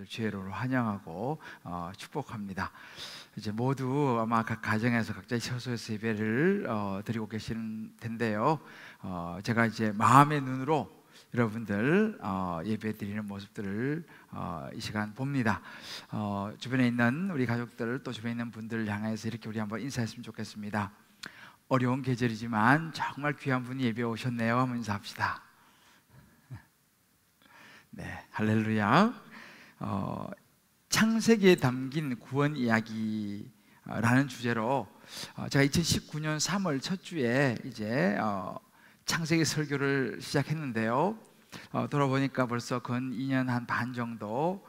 여러분들 주의 이름으로 환영하고 축복합니다. 이제 모두 아마 각 가정에서 각자의 처소에서 예배를 드리고 계시는 텐데요. 제가 이제 마음의 눈으로 여러분들 예배 드리는 모습들을 이 시간 봅니다. 주변에 있는 우리 가족들 또 주변에 있는 분들을 향해서 이렇게 우리 한번 인사했으면 좋겠습니다. 어려운 계절이지만 정말 귀한 분이 예배에 오셨네요 하면 인사합시다. 네, 할렐루야. 창세기에 담긴 구원 이야기라는 주제로 제가 2019년 3월 첫 주에 이제 창세기 설교를 시작했는데요. 돌아보니까 벌써 근 2년 한 반 정도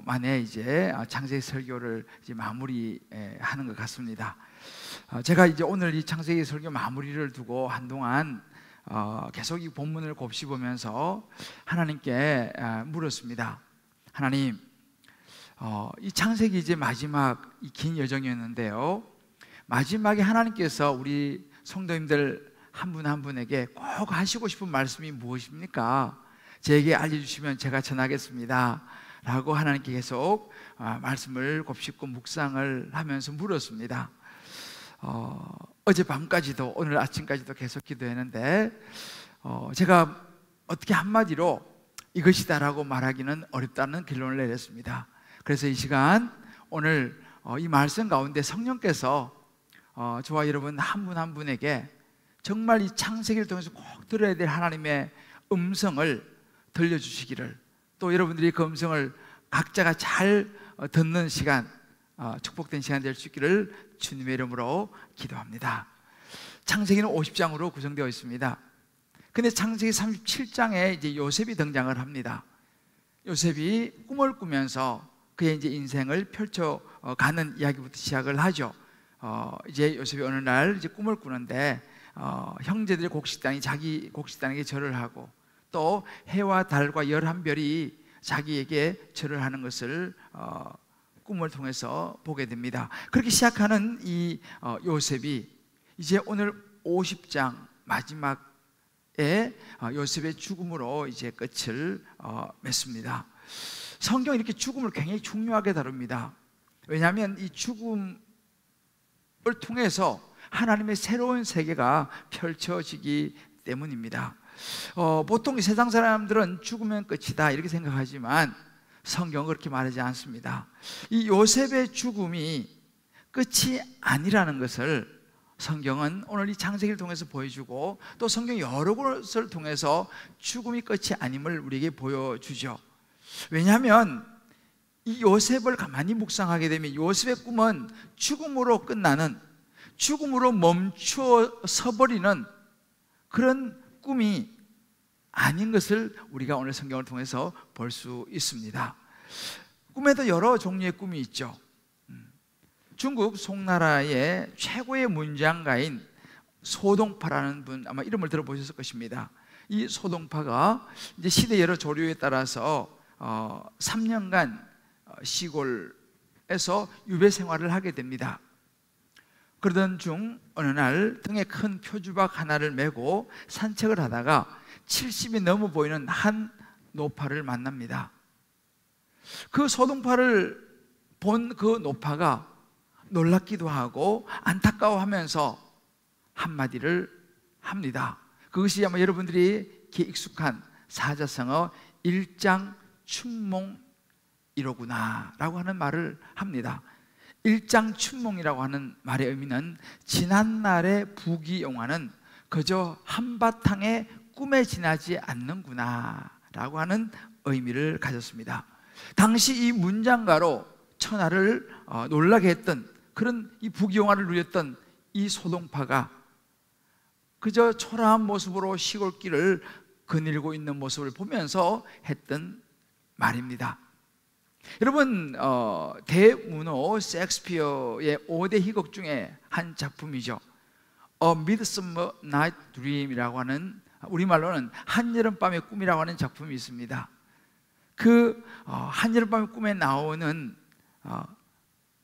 만에 이제 창세기 설교를 이제 마무리하는 것 같습니다. 제가 이제 오늘 이 창세기 설교 마무리를 두고 한동안 계속 이 본문을 곱씹으면서 하나님께 물었습니다. 하나님, 이 창세기 이제 마지막 이 긴 여정이었는데요, 마지막에 하나님께서 우리 성도님들 한 분 한 분에게 꼭 하시고 싶은 말씀이 무엇입니까? 제게 알려주시면 제가 전하겠습니다 라고 하나님께 계속 말씀을 곱씹고 묵상을 하면서 물었습니다. 어젯밤까지도 오늘 아침까지도 계속 기도했는데 제가 어떻게 한마디로 이것이다라고 말하기는 어렵다는 결론을 내렸습니다. 그래서 이 시간 오늘 이 말씀 가운데 성령께서 저와 여러분 한 분 한 분에게 정말 이 창세기를 통해서 꼭 들어야 될 하나님의 음성을 들려주시기를, 또 여러분들이 그 음성을 각자가 잘 듣는 시간, 축복된 시간 될 수 있기를 주님의 이름으로 기도합니다. 창세기는 50장으로 구성되어 있습니다. 근데 창세기 37장에 이제 요셉이 등장을 합니다. 요셉이 꿈을 꾸면서 그의 이제 인생을 펼쳐가는 이야기부터 시작을 하죠. 이제 요셉이 어느 날 이제 꿈을 꾸는데 형제들의 곡식단이 자기 곡식단에게 절을 하고, 또 해와 달과 11별이 자기에게 절을 하는 것을 꿈을 통해서 보게 됩니다. 그렇게 시작하는 이 요셉이 이제 오늘 50장 마지막에 요셉의 죽음으로 이제 끝을 맺습니다. 성경은 이렇게 죽음을 굉장히 중요하게 다룹니다. 왜냐하면 이 죽음을 통해서 하나님의 새로운 세계가 펼쳐지기 때문입니다. 보통 세상 사람들은 죽으면 끝이다 이렇게 생각하지만 성경은 그렇게 말하지 않습니다. 이 요셉의 죽음이 끝이 아니라는 것을 성경은 오늘 이 창세기를 통해서 보여주고, 또 성경 여러 곳을 통해서 죽음이 끝이 아님을 우리에게 보여주죠. 왜냐하면 이 요셉을 가만히 묵상하게 되면 요셉의 꿈은 죽음으로 끝나는, 죽음으로 멈춰 서버리는 그런 꿈이 아닌 것을 우리가 오늘 성경을 통해서 볼 수 있습니다. 꿈에도 여러 종류의 꿈이 있죠. 중국 송나라의 최고의 문장가인 소동파라는 분, 아마 이름을 들어보셨을 것입니다. 이 소동파가 이제 시대 여러 조류에 따라서 3년간 시골에서 유배 생활을 하게 됩니다. 그러던 중 어느 날 등에 큰 표주박 하나를 메고 산책을 하다가 70이 넘어 보이는 한 노파를 만납니다. 그 소동파를 본 그 노파가 놀랍기도 하고 안타까워하면서 한마디를 합니다. 그것이 아마 여러분들이 익숙한 사자성어 일장춘몽이로구나 라고 하는 말을 합니다. 일장춘몽이라고 하는 말의 의미는 지난날의 부귀영화는 그저 한바탕의 꿈에 지나지 않는구나 라고 하는 의미를 가졌습니다. 당시 이 문장가로 천하를 놀라게 했던 그런 이 부귀영화를 누렸던 이 소동파가 그저 초라한 모습으로 시골길을 거닐고 있는 모습을 보면서 했던 말입니다. 여러분, 대문호 셰익스피어의 5대 희곡 중에 한 작품이죠. A Midsummer Night Dream이라고 하는, 우리말로는 한여름밤의 꿈이라고 하는 작품이 있습니다. 그 한여름밤의 꿈에 나오는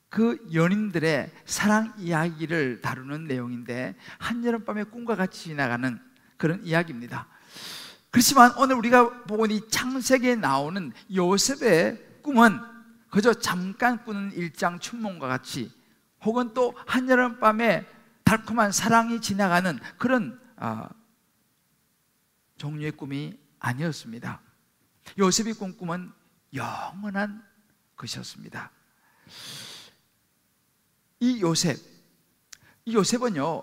그 연인들의 사랑 이야기를 다루는 내용인데, 한여름밤의 꿈과 같이 지나가는 그런 이야기입니다. 그렇지만 오늘 우리가 보고 있는 이 창세기에 나오는 요셉의 꿈은 그저 잠깐 꾸는 일장 춘몽과 같이, 혹은 또 한여름밤에 달콤한 사랑이 지나가는 그런 종류의 꿈이 아니었습니다. 요셉이 꾼 꿈은 영원한 것이었습니다. 이 요셉은요,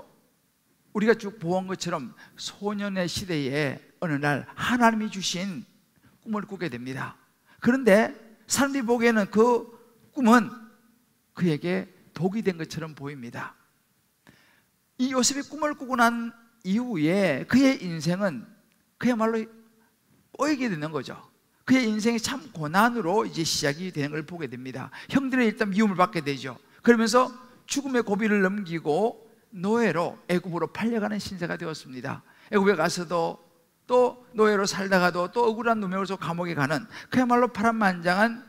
우리가 쭉 보온 것처럼 소년의 시대에 어느 날 하나님이 주신 꿈을 꾸게 됩니다. 그런데 사람들이 보기에는 그 꿈은 그에게 독이 된 것처럼 보입니다. 이 요셉이 꿈을 꾸고 난 이후에 그의 인생은 그야말로 꼬이게 되는 거죠. 그의 인생이 참 고난으로 이제 시작이 되는 걸 보게 됩니다. 형들의 일단 미움을 받게 되죠. 그러면서 죽음의 고비를 넘기고 노예로 애굽으로 팔려가는 신세가 되었습니다. 애굽에 가서도 또 노예로 살다가도 또 억울한 누명으로서 감옥에 가는 그야말로 파란만장한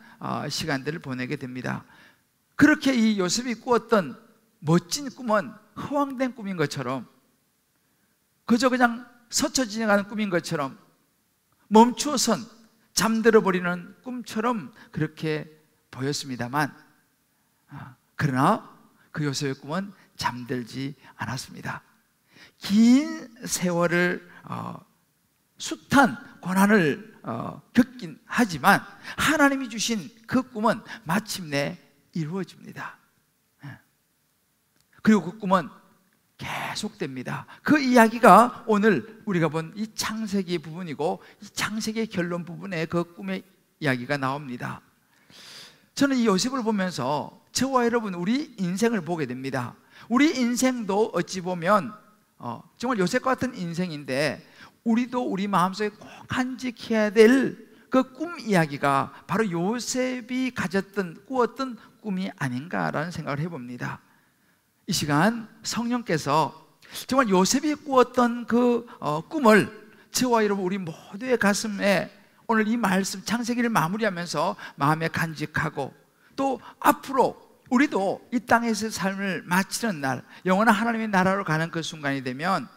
시간들을 보내게 됩니다. 그렇게 이 요셉이 꾸었던 멋진 꿈은 허황된 꿈인 것처럼, 그저 그냥 스쳐 지나가는 꿈인 것처럼, 멈추어선 잠들어 버리는 꿈처럼 그렇게 보였습니다만, 그러나 그 요셉의 꿈은 잠들지 않았습니다. 긴 세월을 숱한 고난을 겪긴 하지만 하나님이 주신 그 꿈은 마침내 이루어집니다. 그리고 그 꿈은 계속됩니다. 그 이야기가 오늘 우리가 본 이 창세기 부분이고, 이 창세기의 결론 부분에 그 꿈의 이야기가 나옵니다. 저는 이 요셉을 보면서 저와 여러분, 우리 인생을 보게 됩니다. 우리 인생도 어찌 보면 정말 요셉과 같은 인생인데, 우리도 우리 마음속에 꼭 간직해야 될 그 꿈 이야기가 바로 요셉이 꾸었던 꿈이 아닌가라는 생각을 해봅니다. 이 시간 성령께서 정말 요셉이 꾸었던 그 꿈을 저와 여러분, 우리 모두의 가슴에 오늘 이 말씀 창세기를 마무리하면서 마음에 간직하고, 또 앞으로 우리도 이 땅에서 삶을 마치는 날, 영원한 하나님의 나라로 가는 그 순간이 되면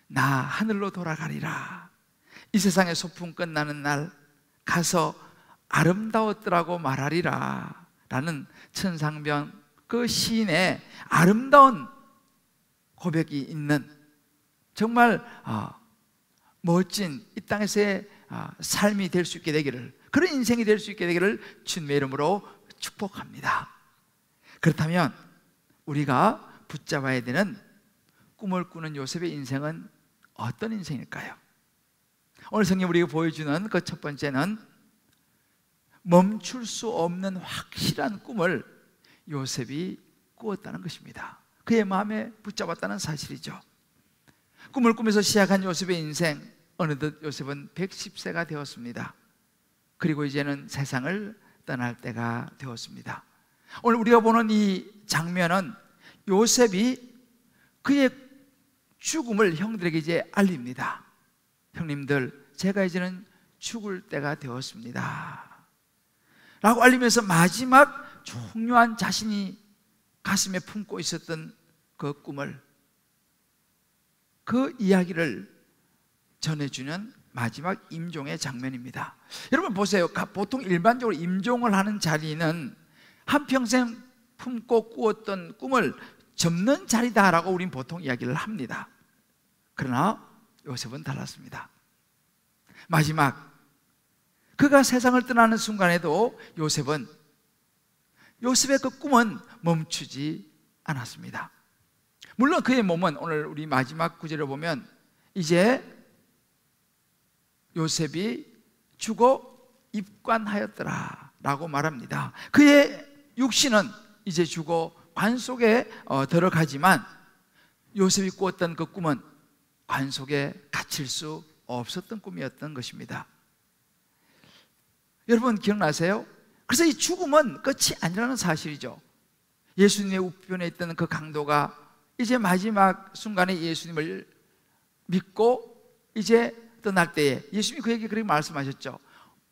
나 하늘로 돌아가리라, 이 세상의 소풍 끝나는 날 가서 아름다웠더라고 말하리라 라는 천상병 그 시인의 아름다운 고백이 있는 정말 멋진 이 땅에서의 삶이 될 수 있게 되기를, 그런 인생이 될 수 있게 되기를 주님의 이름으로 축복합니다. 그렇다면 우리가 붙잡아야 되는 꿈을 꾸는 요셉의 인생은 어떤 인생일까요? 오늘 성경 우리가 보여주는 그 첫 번째는 멈출 수 없는 확실한 꿈을 요셉이 꾸었다는 것입니다. 그의 마음에 붙잡았다는 사실이죠. 꿈을 꾸면서 시작한 요셉의 인생, 어느덧 요셉은 110세가 되었습니다. 그리고 이제는 세상을 떠날 때가 되었습니다. 오늘 우리가 보는 이 장면은 요셉이 그의 죽음을 형들에게 이제 알립니다. 형님들, 제가 이제는 죽을 때가 되었습니다 라고 알리면서 마지막 중요한 자신이 가슴에 품고 있었던 그 꿈을, 그 이야기를 전해주는 마지막 임종의 장면입니다. 여러분 보세요. 보통 일반적으로 임종을 하는 자리는 한평생 품고 꾸었던 꿈을 접는 자리다라고 우리는 보통 이야기를 합니다. 그러나 요셉은 달랐습니다. 마지막 그가 세상을 떠나는 순간에도 요셉의 그 꿈은 멈추지 않았습니다. 물론 그의 몸은, 오늘 우리 마지막 구절을 보면 이제 요셉이 죽어 입관하였더라 라고 말합니다. 그의 육신은 이제 죽어 관 속에 들어가지만 요셉이 꾸었던 그 꿈은 관 속에 갇힐 수 없었던 꿈이었던 것입니다. 여러분 기억나세요? 그래서 이 죽음은 끝이 아니라는 사실이죠. 예수님의 우편에 있던 그 강도가 이제 마지막 순간에 예수님을 믿고 이제 떠날 때에 예수님이 그에게 그렇게 말씀하셨죠.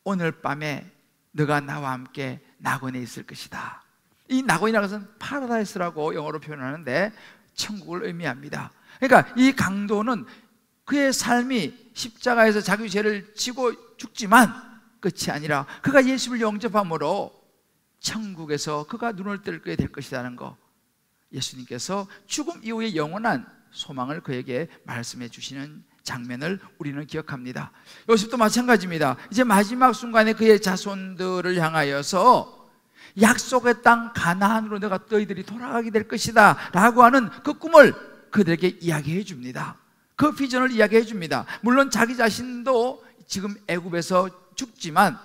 오늘 밤에 너가 나와 함께 낙원에 있을 것이다. 이 낙원이라는 것은 파라다이스라고 영어로 표현하는데 천국을 의미합니다. 그러니까 이 강도는 그의 삶이 십자가에서 자기 죄를 지고 죽지만 끝이 아니라 그가 예수를 영접함으로 천국에서 그가 눈을 뜨게 될 것이라는 거, 예수님께서 죽음 이후의 영원한 소망을 그에게 말씀해 주시는 장면을 우리는 기억합니다. 요셉도 마찬가지입니다. 이제 마지막 순간에 그의 자손들을 향하여서 약속의 땅 가나안으로 내가 너희들이 돌아가게 될 것이다 라고 하는 그 꿈을 그들에게 이야기해 줍니다. 그 비전을 이야기해 줍니다. 물론 자기 자신도 지금 애굽에서 죽지만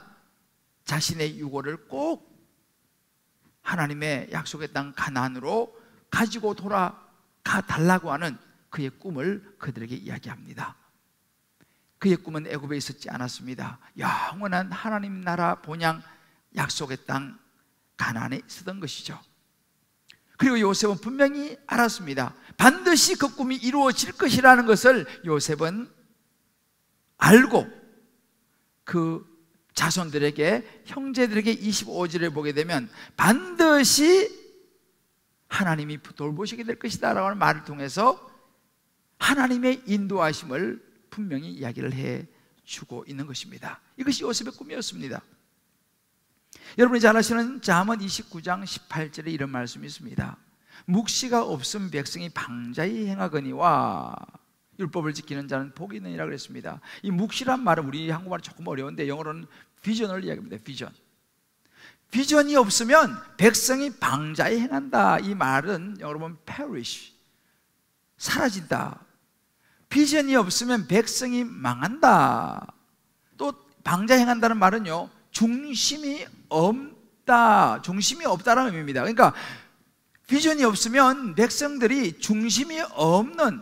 자신의 유고를 꼭 하나님의 약속의 땅 가나안으로 가지고 돌아가 달라고 하는 그의 꿈을 그들에게 이야기합니다. 그의 꿈은 애굽에 있었지 않았습니다. 영원한 하나님 나라 본향 약속의 땅 가나안에 있었던 것이죠. 그리고 요셉은 분명히 알았습니다. 반드시 그 꿈이 이루어질 것이라는 것을 요셉은 알고 그 자손들에게, 형제들에게 25절에 보게 되면 반드시 하나님이 돌보시게 될 것이다 라고 하는 말을 통해서 하나님의 인도하심을 분명히 이야기를 해주고 있는 것입니다. 이것이 요셉의 꿈이었습니다. 여러분이 잘 아시는 잠언 29장 18절에 이런 말씀이 있습니다. 묵시가 없음 백성이 방자히 행하거니와 율법을 지키는 자는 복이 있느니라 그랬습니다. 이 묵시란 말은 우리 한국말은 조금 어려운데 영어로는 비전을 이야기합니다. 비전. 비전이 없으면 백성이 방자히 행한다. 이 말은 영어로 보면 perish, 사라진다. 비전이 없으면 백성이 망한다. 또 방자히 행한다는 말은요, 중심이 없다, 중심이 없다라는 의미입니다. 그러니까 비전이 없으면 백성들이 중심이 없는,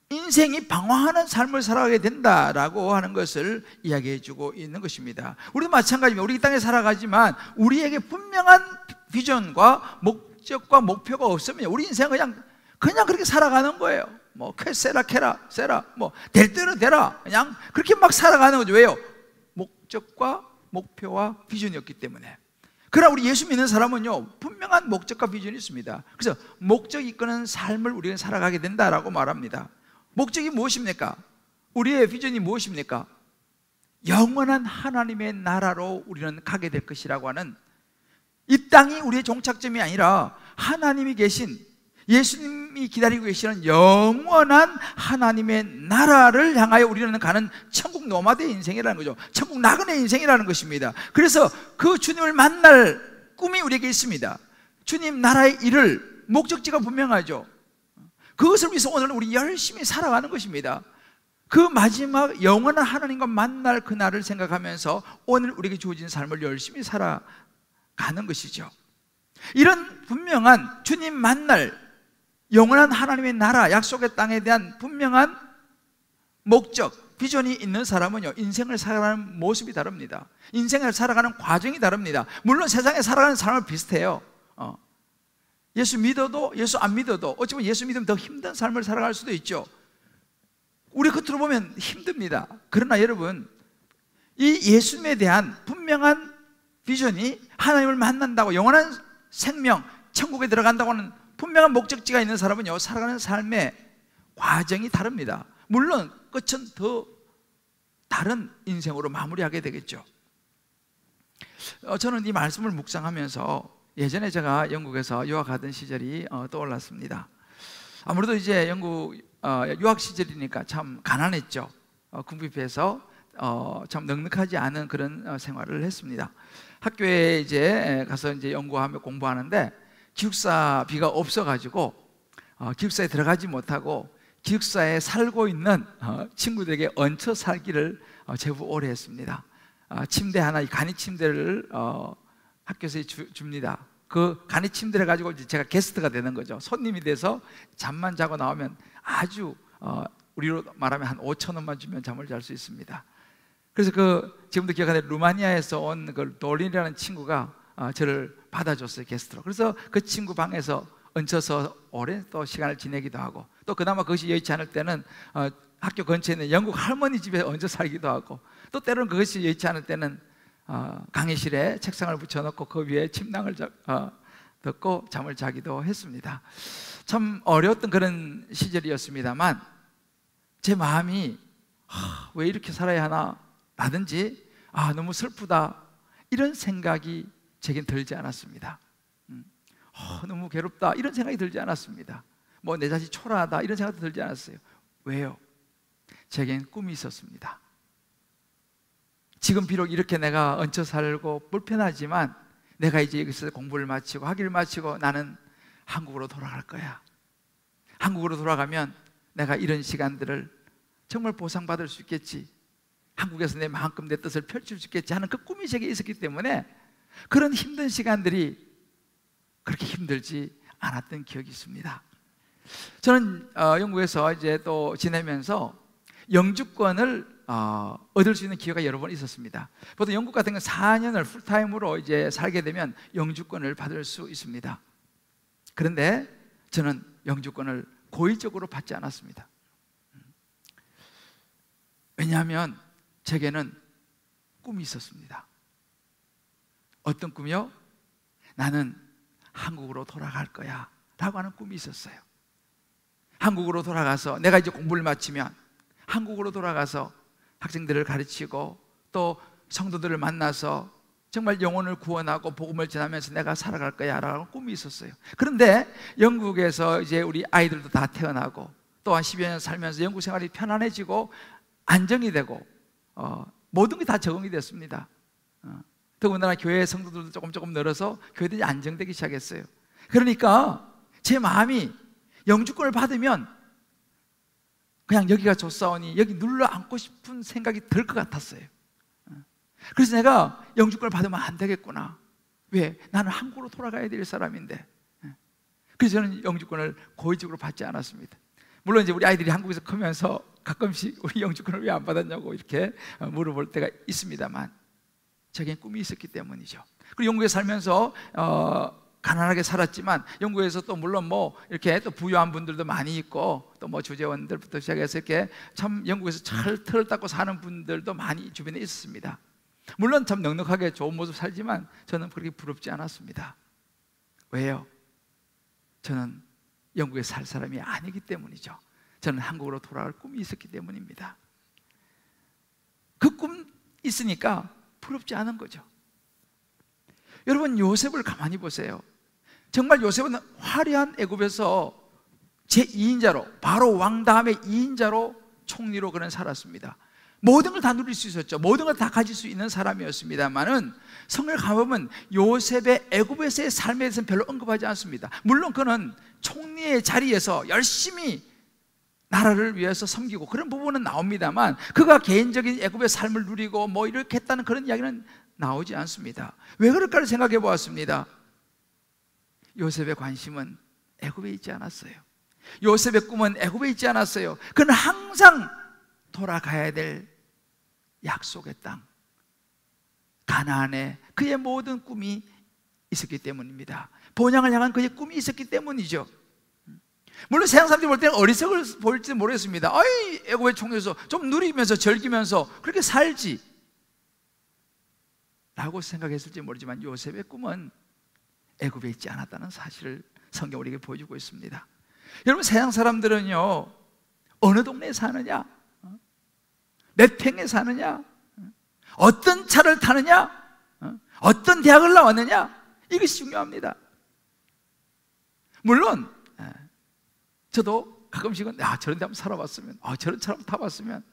인생이 방황하는 삶을 살아가게 된다라고 하는 것을 이야기해 주고 있는 것입니다. 우리도 마찬가지입니다. 우리 이 땅에 살아가지만 우리에게 분명한 비전과 목적과 목표가 없으면 우리 인생은 그냥 그렇게 살아가는 거예요. 뭐 세라 뭐 될 대로 되라, 그냥 그렇게 막 살아가는 거죠. 왜요? 목적과 목표와 비전이 없기 때문에. 그러나 우리 예수 믿는 사람은요, 분명한 목적과 비전이 있습니다. 그래서 목적이 이끄는 삶을 우리가 살아가게 된다라고 말합니다. 목적이 무엇입니까? 우리의 비전이 무엇입니까? 영원한 하나님의 나라로 우리는 가게 될 것이라고 하는, 이 땅이 우리의 종착점이 아니라 하나님이 계신, 예수님이 기다리고 계시는 영원한 하나님의 나라를 향하여 우리는 가는 천국 노마드의 인생이라는 거죠. 천국 나그네 인생이라는 것입니다. 그래서 그 주님을 만날 꿈이 우리에게 있습니다. 주님 나라의 일을, 목적지가 분명하죠. 그것을 위해서 오늘 우리 열심히 살아가는 것입니다. 그 마지막 영원한 하나님과 만날 그날을 생각하면서 오늘 우리에게 주어진 삶을 열심히 살아가는 것이죠. 이런 분명한 주님 만날 영원한 하나님의 나라, 약속의 땅에 대한 분명한 목적, 비전이 있는 사람은요, 인생을 살아가는 모습이 다릅니다. 인생을 살아가는 과정이 다릅니다. 물론 세상에 살아가는 삶은 비슷해요. 예수 믿어도 예수 안 믿어도 어찌 보면 예수 믿으면 더 힘든 삶을 살아갈 수도 있죠. 우리 겉으로 보면 힘듭니다. 그러나 여러분, 이 예수님에 대한 분명한 비전이 하나님을 만난다고, 영원한 생명, 천국에 들어간다고 하는 분명한 목적지가 있는 사람은요, 살아가는 삶의 과정이 다릅니다. 물론 끝은 더 다른 인생으로 마무리하게 되겠죠. 저는 이 말씀을 묵상하면서 예전에 제가 영국에서 유학하던 시절이 떠올랐습니다. 아무래도 이제 영국 유학 시절이니까 참 가난했죠. 궁핍해서 참 넉넉하지 않은 그런 생활을 했습니다. 학교에 이제 가서 이제 연구하며 공부하는데 기숙사비가 없어가지고 기숙사에 들어가지 못하고 기숙사에 살고 있는 친구들에게 얹혀 살기를 제법 오래 했습니다. 침대 하나, 간이 침대를 학교에서 줍니다. 그 간이 침대를 가지고 이제 제가 게스트가 되는 거죠. 손님이 돼서 잠만 자고 나오면 아주 우리로 말하면 한 5,000원만 주면 잠을 잘 수 있습니다. 그래서 지금도 기억하는데 루마니아에서 온 그 돌린이라는 친구가 저를 받아줬어요, 게스트로. 그래서 그 친구 방에서 얹혀서 오랜 또 시간을 지내기도 하고, 또 그나마 그것이 여의치 않을 때는 학교 근처에 있는 영국 할머니 집에 얹혀 살기도 하고, 또 때로는 그것이 여의치 않을 때는 강의실에 책상을 붙여놓고 그 위에 침낭을 덮고 잠을 자기도 했습니다. 참 어려웠던 그런 시절이었습니다만 제 마음이 왜 이렇게 살아야 하나 라든지 너무 슬프다, 이런 생각이 제겐 들지 않았습니다. 너무 괴롭다, 이런 생각이 들지 않았습니다. 뭐 내 자신이 초라하다, 이런 생각도 들지 않았어요. 왜요? 제겐 꿈이 있었습니다. 지금 비록 이렇게 내가 얹혀 살고 불편하지만 내가 이제 여기서 공부를 마치고 학위를 마치고 나는 한국으로 돌아갈 거야. 한국으로 돌아가면 내가 이런 시간들을 정말 보상받을 수 있겠지, 한국에서 내 마음껏 내 뜻을 펼칠 수 있겠지 하는 그 꿈이 제게 있었기 때문에 그런 힘든 시간들이 그렇게 힘들지 않았던 기억이 있습니다. 저는 영국에서 이제 또 지내면서 영주권을 얻을 수 있는 기회가 여러 번 있었습니다. 보통 영국 같은 경우는 4년을 풀타임으로 이제 살게 되면 영주권을 받을 수 있습니다. 그런데 저는 영주권을 고의적으로 받지 않았습니다. 왜냐하면 제게는 꿈이 있었습니다. 어떤 꿈이요? 나는 한국으로 돌아갈 거야 라고 하는 꿈이 있었어요. 한국으로 돌아가서 내가 이제 공부를 마치면 한국으로 돌아가서 학생들을 가르치고 또 성도들을 만나서 정말 영혼을 구원하고 복음을 전하면서 내가 살아갈 거야 라고 꿈이 있었어요. 그런데 영국에서 이제 우리 아이들도 다 태어나고 또 한 10여 년 살면서 영국 생활이 편안해지고 안정이 되고 모든 게 다 적응이 됐습니다. 더군다나 교회 성도들도 조금 늘어서 교회들이 안정되기 시작했어요. 그러니까 제 마음이 영주권을 받으면 그냥 여기가 좋사오니 여기 눌러 앉고 싶은 생각이 들 것 같았어요. 그래서 내가 영주권을 받으면 안 되겠구나. 왜? 나는 한국으로 돌아가야 될 사람인데. 그래서 저는 영주권을 고의적으로 받지 않았습니다. 물론 이제 우리 아이들이 한국에서 크면서 가끔씩 우리 영주권을 왜 안 받았냐고 이렇게 물어볼 때가 있습니다만 저겐 꿈이 있었기 때문이죠. 그리고 영국에 살면서 가난하게 살았지만 영국에서 또 물론 뭐 이렇게 또 부유한 분들도 많이 있고 또 뭐 주재원들부터 시작해서 이렇게 참 영국에서 잘 털을 닦고 사는 분들도 많이 주변에 있었습니다. 물론 참 넉넉하게 좋은 모습 살지만 저는 그렇게 부럽지 않았습니다. 왜요? 저는 영국에 살 사람이 아니기 때문이죠. 저는 한국으로 돌아갈 꿈이 있었기 때문입니다. 그 꿈 있으니까 부럽지 않은 거죠. 여러분, 요셉을 가만히 보세요. 정말 요셉은 화려한 애굽에서 제2인자로, 바로 왕 다음에 2인자로 총리로 그는 살았습니다. 모든 걸 다 누릴 수 있었죠. 모든 걸 다 가질 수 있는 사람이었습니다만은 성경을 가보면 요셉의 애굽에서의 삶에 대해서는 별로 언급하지 않습니다. 물론 그는 총리의 자리에서 열심히 나라를 위해서 섬기고 그런 부분은 나옵니다만 그가 개인적인 애굽의 삶을 누리고 뭐 이렇게 했다는 그런 이야기는 나오지 않습니다. 왜 그럴까를 생각해 보았습니다. 요셉의 관심은 애굽에 있지 않았어요. 요셉의 꿈은 애굽에 있지 않았어요. 그는 항상 돌아가야 될 약속의 땅 가나안에 그의 모든 꿈이 있었기 때문입니다. 본향을 향한 그의 꿈이 있었기 때문이죠. 물론 세상 사람들이 볼 때는 어리석을 보일지 모르겠습니다. 아이, 애굽의 총리에서 좀 누리면서 즐기면서 그렇게 살지 라고 생각했을지 모르지만 요셉의 꿈은 애굽에 있지 않았다는 사실을 성경 우리에게 보여주고 있습니다. 여러분, 세상 사람들은요 어느 동네에 사느냐, 몇 평에 사느냐, 어떤 차를 타느냐, 어떤 대학을 나왔느냐, 이것이 중요합니다. 물론 저도 가끔씩은 저런 데 한번 살아봤으면, 저런 차 한번 타봤으면,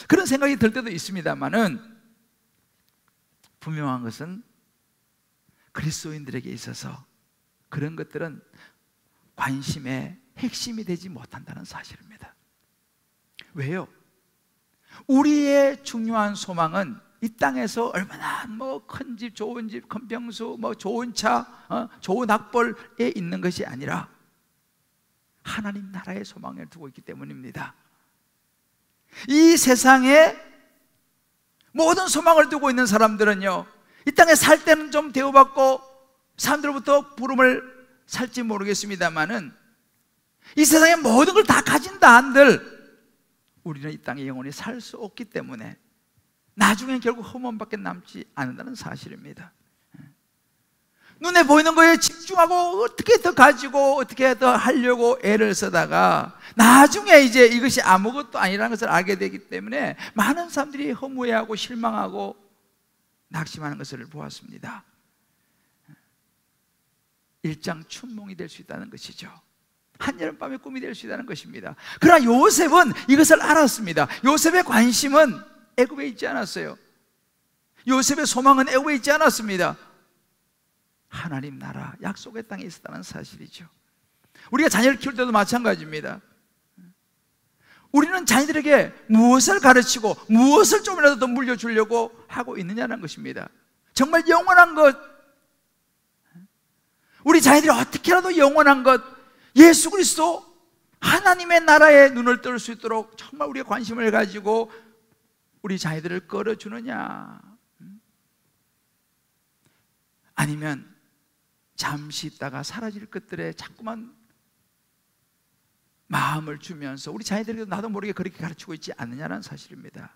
그런 생각이 들 때도 있습니다만은 분명한 것은 그리스도인들에게 있어서 그런 것들은 관심의 핵심이 되지 못한다는 사실입니다. 왜요? 우리의 중요한 소망은 이 땅에서 얼마나 뭐 큰 집, 좋은 집, 큰 병수, 뭐 좋은 차, 좋은 학벌에 있는 것이 아니라 하나님 나라의 소망을 두고 있기 때문입니다. 이 세상에 모든 소망을 두고 있는 사람들은요 이 땅에 살 때는 좀 대우받고 사람들로부터 부름을 살지 모르겠습니다만은 이 세상에 모든 걸 다 가진다 한들 우리는 이 땅에 영원히 살 수 없기 때문에 나중엔 결국 흠원밖에 남지 않는다는 사실입니다. 눈에 보이는 거에 집중하고 어떻게 더 가지고 어떻게 더 하려고 애를 쓰다가 나중에 이제 이것이 아무것도 아니라는 것을 알게 되기 때문에 많은 사람들이 허무해하고 실망하고 낙심하는 것을 보았습니다. 일장춘몽이 될 수 있다는 것이죠. 한여름밤의 꿈이 될 수 있다는 것입니다. 그러나 요셉은 이것을 알았습니다. 요셉의 관심은 애굽에 있지 않았어요. 요셉의 소망은 애굽에 있지 않았습니다. 하나님 나라 약속의 땅에 있었다는 사실이죠. 우리가 자녀를 키울 때도 마찬가지입니다. 우리는 자녀들에게 무엇을 가르치고 무엇을 좀이라도 더 물려주려고 하고 있느냐는 것입니다. 정말 영원한 것, 우리 자녀들이 어떻게라도 영원한 것, 예수 그리스도 하나님의 나라에 눈을 뜰 수 있도록 정말 우리가 관심을 가지고 우리 자녀들을 끌어주느냐, 아니면 잠시 있다가 사라질 것들에 자꾸만 마음을 주면서 우리 자녀들에게도 나도 모르게 그렇게 가르치고 있지 않느냐는 사실입니다.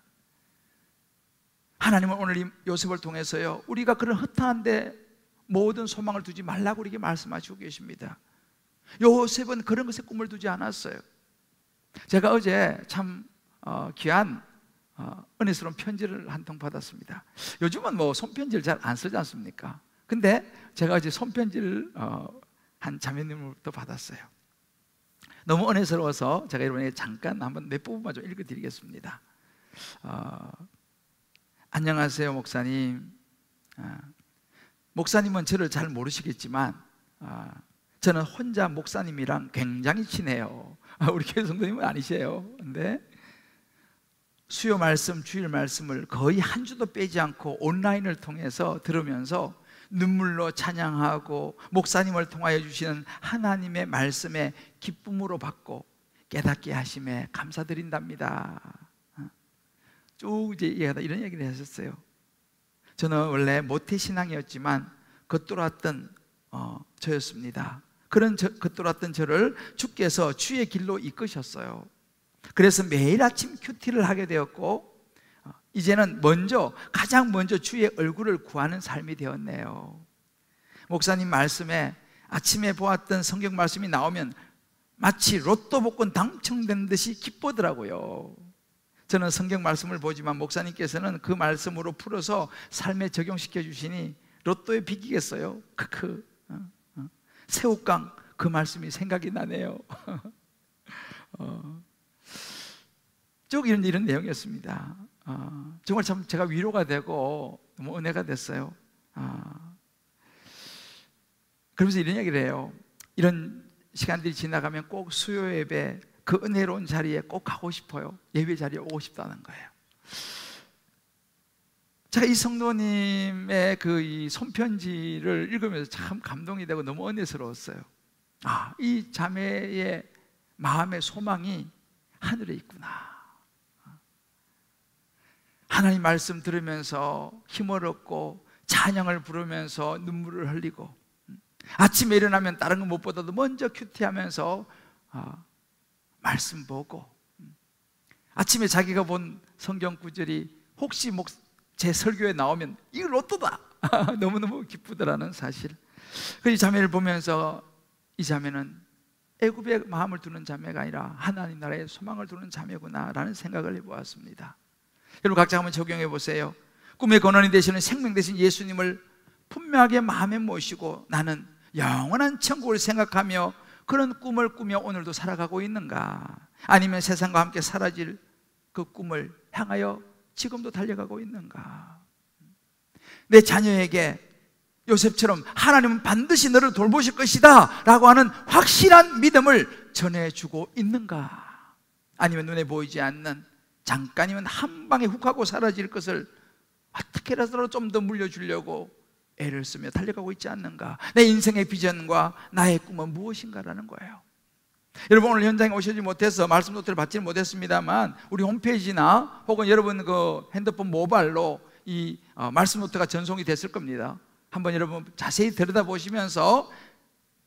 하나님은 오늘 이 요셉을 통해서요, 우리가 그런 허탄한데 모든 소망을 두지 말라고 우리에게 말씀하시고 계십니다. 요셉은 그런 것에 꿈을 두지 않았어요. 제가 어제 참 귀한 은혜스러운 편지를 한 통 받았습니다. 요즘은 뭐 손편지를 잘 안 쓰지 않습니까? 근데 제가 어제 손편지를 한 자매님으로부터 받았어요. 너무 은혜스러워서 제가 이번에 잠깐 한번 몇 부분만 좀 읽어드리겠습니다. 안녕하세요 목사님. 목사님은 저를 잘 모르시겠지만 저는 혼자 목사님이랑 굉장히 친해요. 우리 교회 성도님은 아니세요. 근데 수요 말씀, 주일 말씀을 거의 한 주도 빼지 않고 온라인을 통해서 들으면서 눈물로 찬양하고 목사님을 통하여 주시는 하나님의 말씀에 기쁨으로 받고 깨닫게 하심에 감사드린답니다. 쭉 이제 이런 얘기를 하셨어요. 저는 원래 모태신앙이었지만 겉돌았던 저였습니다. 그런 겉돌았던 저를 주께서 주의 길로 이끄셨어요. 그래서 매일 아침 큐티를 하게 되었고 이제는 가장 먼저 주의 얼굴을 구하는 삶이 되었네요. 목사님 말씀에 아침에 보았던 성경 말씀이 나오면 마치 로또 복권 당첨된 듯이 기쁘더라고요. 저는 성경 말씀을 보지만 목사님께서는 그 말씀으로 풀어서 삶에 적용시켜 주시니 로또에 비기겠어요. 새우깡 그 말씀이 생각이 나네요. 쭉 이런 내용이었습니다. 정말 참 제가 위로가 되고 너무 은혜가 됐어요. 그러면서 이런 얘기를 해요. 이런 시간들이 지나가면 꼭 수요 예배 그 은혜로운 자리에 꼭 가고 싶어요. 예배 자리에 오고 싶다는 거예요. 제가 이 성도님의 이 손편지를 읽으면서 참 감동이 되고 너무 은혜스러웠어요. 이 자매의 마음의 소망이 하늘에 있구나. 하나님 말씀 들으면서 힘을 얻고 찬양을 부르면서 눈물을 흘리고 아침에 일어나면 다른 건 무엇보다도 먼저 큐티하면서 말씀 보고 아침에 자기가 본 성경 구절이 혹시 제 설교에 나오면 이거 로또다 너무너무 기쁘더라는 사실. 그 자매를 보면서 이 자매는 애굽에 마음을 두는 자매가 아니라 하나님 나라에 소망을 두는 자매구나 라는 생각을 해보았습니다. 여러분 각자 한번 적용해 보세요. 꿈의 근원이 되시는 생명 되신 예수님을 분명하게 마음에 모시고 나는 영원한 천국을 생각하며 그런 꿈을 꾸며 오늘도 살아가고 있는가? 아니면 세상과 함께 사라질 그 꿈을 향하여 지금도 달려가고 있는가? 내 자녀에게 요셉처럼 하나님은 반드시 너를 돌보실 것이다 라고 하는 확실한 믿음을 전해주고 있는가? 아니면 눈에 보이지 않는 잠깐이면 한 방에 훅 하고 사라질 것을 어떻게라도 좀 더 물려주려고 애를 쓰며 달려가고 있지 않는가? 내 인생의 비전과 나의 꿈은 무엇인가라는 거예요. 여러분 오늘 현장에 오시지 못해서 말씀 노트를 받지는 못했습니다만 우리 홈페이지나 혹은 여러분 그 핸드폰 모바일로 이 말씀 노트가 전송이 됐을 겁니다. 한번 여러분 자세히 들여다보시면서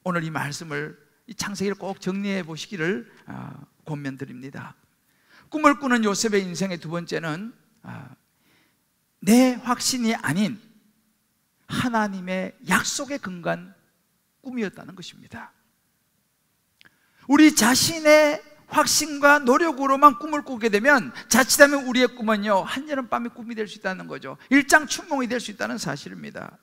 오늘 이 말씀을 이 창세기를 꼭 정리해 보시기를 권면드립니다. 꿈을 꾸는 요셉의 인생의 두 번째는 내 확신이 아닌 하나님의 약속에 근거한 꿈이었다는 것입니다. 우리 자신의 확신과 노력으로만 꿈을 꾸게 되면 자칫하면 우리의 꿈은요, 한여름밤의 꿈이 될 수 있다는 거죠. 일장춘몽이 될 수 있다는 사실입니다.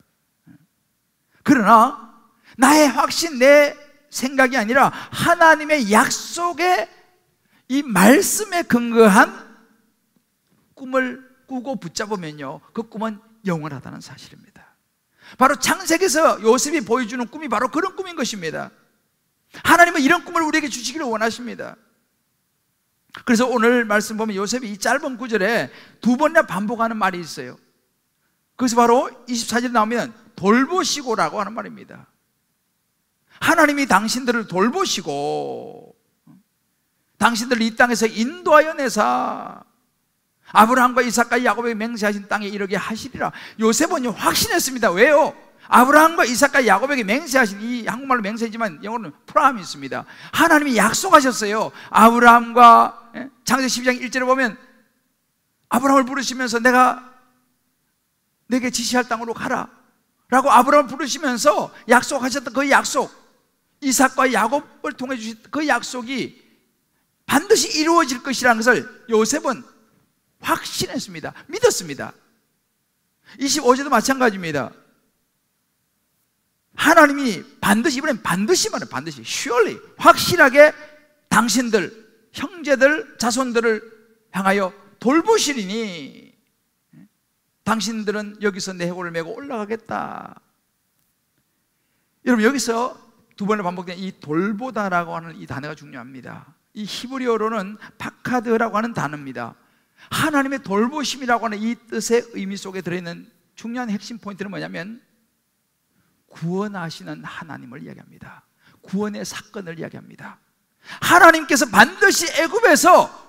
그러나 나의 확신, 내 생각이 아니라 하나님의 약속에, 이 말씀에 근거한 꿈을 꾸고 붙잡으면요, 그 꿈은 영원하다는 사실입니다. 바로 창세기에서 요셉이 보여주는 꿈이 바로 그런 꿈인 것입니다. 하나님은 이런 꿈을 우리에게 주시기를 원하십니다. 그래서 오늘 말씀 보면 요셉이 이 짧은 구절에 두 번이나 반복하는 말이 있어요. 그래서 바로 24절에 나오면 돌보시고라고 하는 말입니다. 하나님이 당신들을 돌보시고 당신들을 이 땅에서 인도하여 내사 아브라함과 이삭과 야곱에게 맹세하신 땅에 이르게 하시리라. 요셉은 확신했습니다. 왜요? 아브라함과 이삭과 야곱에게 맹세하신, 이 한국말로 맹세지만 영어로는 프라함이 있습니다. 하나님이 약속하셨어요. 아브라함과, 창세기 12장 1절에 보면 아브라함을 부르시면서 내가 내게 지시할 땅으로 가라 라고 아브라함을 부르시면서 약속하셨던 그 약속, 이삭과 야곱을 통해 주신 그 약속이 반드시 이루어질 것이라는 것을 요셉은 확신했습니다. 믿었습니다. 25절도 마찬가지입니다. 하나님이 반드시, 이번엔 반드시 말해요. 반드시, surely, 확실하게 당신들, 형제들, 자손들을 향하여 돌보시리니 당신들은 여기서 내 해골을 메고 올라가겠다. 여러분, 여기서 두 번을 반복된 이 돌보다라고 하는 이 단어가 중요합니다. 이 히브리어로는 파카드라고 하는 단어입니다. 하나님의 돌보심이라고 하는 이 뜻의 의미 속에 들어있는 중요한 핵심 포인트는 뭐냐면 구원하시는 하나님을 이야기합니다. 구원의 사건을 이야기합니다. 하나님께서 반드시 애굽에서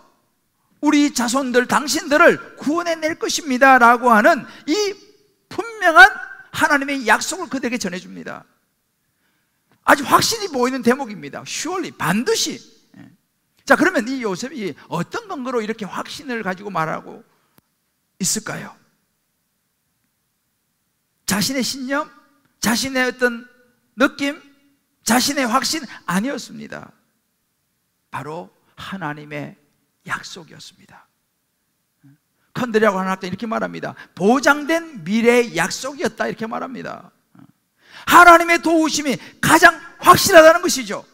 우리 자손들, 당신들을 구원해낼 것입니다 라고 하는 이 분명한 하나님의 약속을 그들에게 전해줍니다. 아주 확신이 보이는 대목입니다. surely, 반드시. 자, 그러면 이 요셉이 어떤 근거로 이렇게 확신을 가지고 말하고 있을까요? 자신의 신념, 자신의 어떤 느낌, 자신의 확신 아니었습니다. 바로 하나님의 약속이었습니다. 컨드리라고 하는 학자 이렇게 말합니다. 보장된 미래의 약속이었다, 이렇게 말합니다. 하나님의 도우심이 가장 확실하다는 것이죠.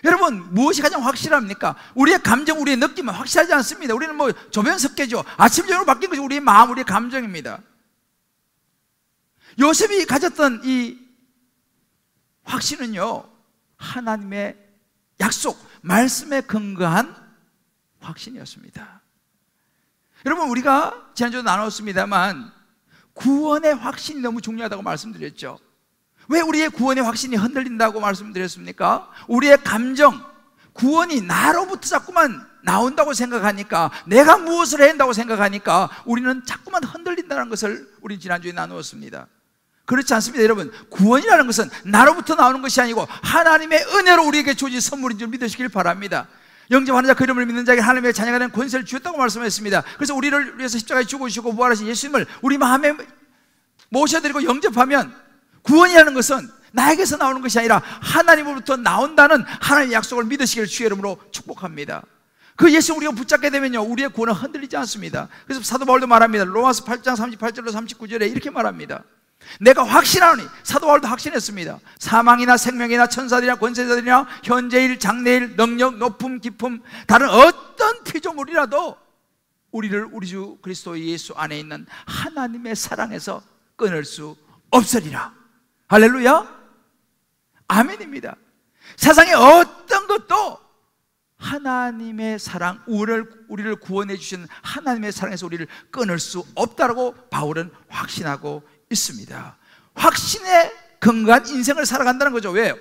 여러분, 무엇이 가장 확실합니까? 우리의 감정, 우리의 느낌은 확실하지 않습니다. 우리는 뭐 조변석계죠. 아침 저녁으로 바뀐 것이 우리의 마음, 우리의 감정입니다. 요셉이 가졌던 이 확신은요, 하나님의 약속, 말씀에 근거한 확신이었습니다. 여러분, 우리가 지난주에 나눴습니다만 구원의 확신이 너무 중요하다고 말씀드렸죠. 왜 우리의 구원의 확신이 흔들린다고 말씀드렸습니까? 우리의 감정, 구원이 나로부터 자꾸만 나온다고 생각하니까, 내가 무엇을 해야 한다고 생각하니까 우리는 자꾸만 흔들린다는 것을 우리 지난주에 나누었습니다. 그렇지 않습니다, 여러분. 구원이라는 것은 나로부터 나오는 것이 아니고 하나님의 은혜로 우리에게 주어진 선물인 줄 믿으시길 바랍니다. 영접하는 자, 그 이름을 믿는 자에게 하나님의 자녀가 되는 권세를 주었다고 말씀했습니다. 그래서 우리를 위해서 십자가에 죽으시고 부활하신 예수님을 우리 마음에 모셔드리고 영접하면 구원이라는 것은 나에게서 나오는 것이 아니라 하나님으로부터 나온다는 하나님의 약속을 믿으시기를 주의 이름으로 축복합니다. 그 예수 우리가 붙잡게 되면요, 우리의 구원은 흔들리지 않습니다. 그래서 사도 바울도 말합니다. 로마서 8장 38절로 39절에 이렇게 말합니다. 내가 확신하노니, 사도 바울도 확신했습니다. 사망이나 생명이나 천사들이나 권세자들이나 현재일 장래일 능력 높음 깊음 다른 어떤 피조물이라도 우리를 우리 주 그리스도 예수 안에 있는 하나님의 사랑에서 끊을 수 없으리라. 할렐루야, 아멘입니다. 세상에 어떤 것도 하나님의 사랑, 우리를 구원해 주신 하나님의 사랑에서 우리를 끊을 수 없다라고 바울은 확신하고 있습니다. 확신에 근거한 인생을 살아간다는 거죠. 왜요?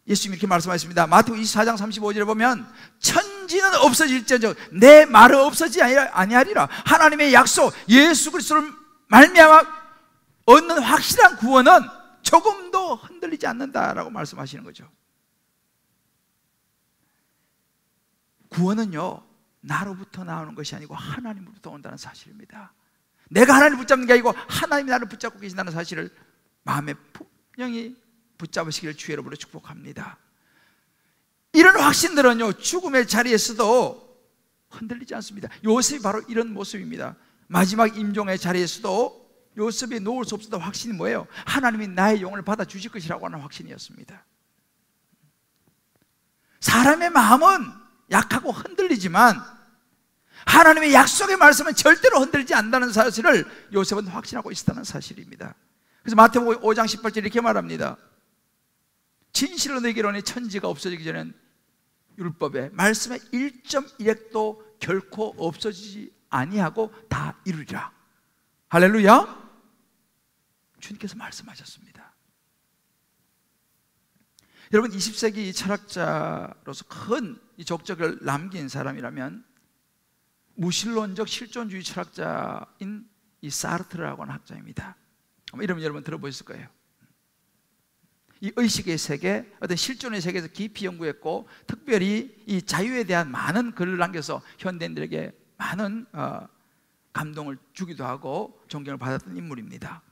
예수님이 이렇게 말씀하셨습니다. 마태복음 24장 35절에 보면 천지는 없어질지언정 내 말은 없어지지 아니하리라. 하나님의 약속, 예수 그리스도를 말미암아 얻는 확실한 구원은 조금도 흔들리지 않는다라고 말씀하시는 거죠. 구원은요, 나로부터 나오는 것이 아니고 하나님으로부터 온다는 사실입니다. 내가 하나님을 붙잡는 게 아니고 하나님이 나를 붙잡고 계신다는 사실을 마음에 분명히 붙잡으시기를 주의 이름으로 축복합니다. 이런 확신들은요, 죽음의 자리에서도 흔들리지 않습니다. 요셉이 바로 이런 모습입니다. 마지막 임종의 자리에서도 요셉이 놓을 수 없었던 확신이 뭐예요? 하나님이 나의 영혼을 받아주실 것이라고 하는 확신이었습니다. 사람의 마음은 약하고 흔들리지만 하나님의 약속의 말씀은 절대로 흔들리지 않는다는 사실을 요셉은 확신하고 있었다는 사실입니다. 그래서 마태복음 5장 18절 이렇게 말합니다. 진실로 너희에게 이르노니 천지가 없어지기 전엔 율법에 말씀의 1.1핵도 결코 없어지지 아니하고 다 이루리라. 할렐루야. 주님께서 말씀하셨습니다. 여러분, 20세기 철학자로서 큰 족적을 남긴 사람이라면 무신론적 실존주의 철학자인 이 사르트르라고 하는 학자입니다. 이름 여러분 들어보셨을 거예요. 이 의식의 세계, 어떤 실존의 세계에서 깊이 연구했고 특별히 이 자유에 대한 많은 글을 남겨서 현대인들에게 많은 감동을 주기도 하고 존경을 받았던 인물입니다.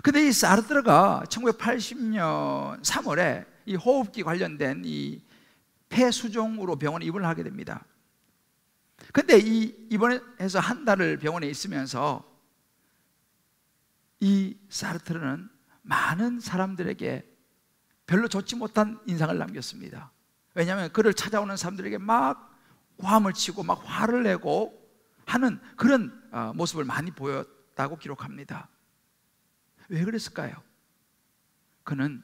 근데 이 사르트르가 1980년 3월에 이 호흡기 관련된 이 폐수종으로 병원에 입원을 하게 됩니다. 근데 이 입원해서 한 달을 병원에 있으면서 이 사르트르는 많은 사람들에게 별로 좋지 못한 인상을 남겼습니다. 왜냐하면 그를 찾아오는 사람들에게 막 고함을 치고 막 화를 내고 하는 그런 모습을 많이 보였다고 기록합니다. 왜 그랬을까요? 그는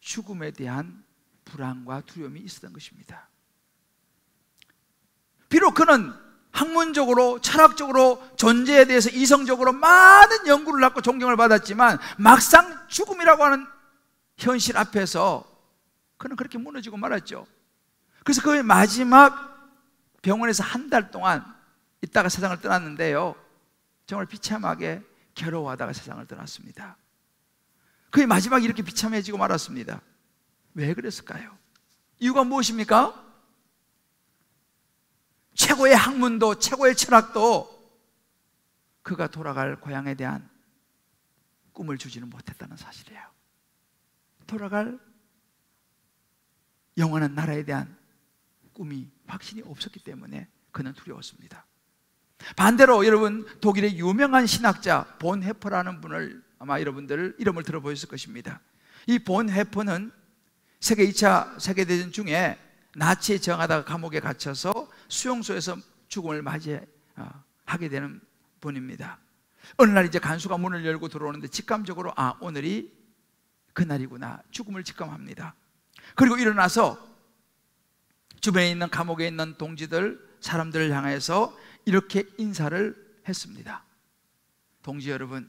죽음에 대한 불안과 두려움이 있었던 것입니다. 비록 그는 학문적으로 철학적으로 존재에 대해서 이성적으로 많은 연구를 하고 존경을 받았지만 막상 죽음이라고 하는 현실 앞에서 그는 그렇게 무너지고 말았죠. 그래서 그의 마지막 병원에서 한 달 동안 있다가 세상을 떠났는데요, 정말 비참하게 괴로워하다가 세상을 떠났습니다. 그의 마지막이 이렇게 비참해지고 말았습니다. 왜 그랬을까요? 이유가 무엇입니까? 최고의 학문도 최고의 철학도 그가 돌아갈 고향에 대한 꿈을 주지는 못했다는 사실이에요. 돌아갈 영원한 나라에 대한 꿈이 확신이 없었기 때문에 그는 두려웠습니다. 반대로 여러분, 독일의 유명한 신학자 본 헤퍼라는 분을 아마 여러분들 이름을 들어보셨을 것입니다. 이 본 헤퍼는 세계 2차 세계대전 중에 나치에 저항하다가 감옥에 갇혀서 수용소에서 죽음을 맞이하게 되는 분입니다. 어느 날 이제 간수가 문을 열고 들어오는데 직감적으로 오늘이 그날이구나, 죽음을 직감합니다. 그리고 일어나서 주변에 있는 감옥에 있는 동지들, 사람들을 향해서 이렇게 인사를 했습니다. 동지 여러분,